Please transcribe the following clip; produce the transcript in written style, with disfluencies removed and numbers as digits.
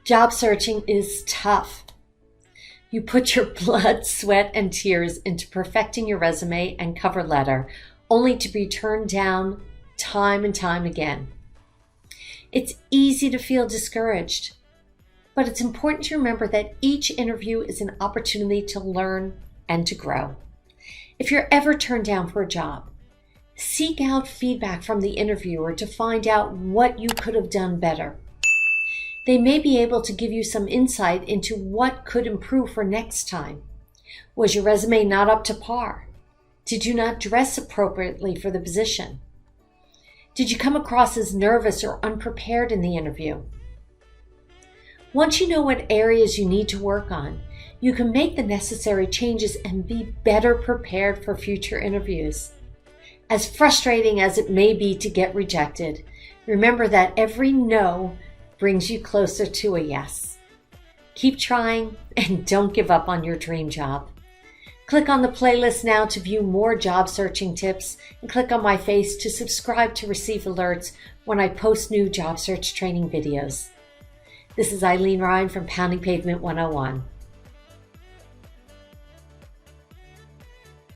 Job searching is tough. You put your blood, sweat, and tears into perfecting your resume and cover letter, only to be turned down time and time again. It's easy to feel discouraged, but it's important to remember that each interview is an opportunity to learn and to grow. If you're ever turned down for a job, seek out feedback from the interviewer to find out what you could have done better. They may be able to give you some insight into what could improve for next time. Was your resume not up to par? Did you not dress appropriately for the position? Did you come across as nervous or unprepared in the interview? Once you know what areas you need to work on, you can make the necessary changes and be better prepared for future interviews. As frustrating as it may be to get rejected, remember that every no brings you closer to a yes. Keep trying and don't give up on your dream job. Click on the playlist now to view more job searching tips, and click on my face to subscribe to receive alerts when I post new job search training videos. This is Ilene Rein from Pounding Pavement 101.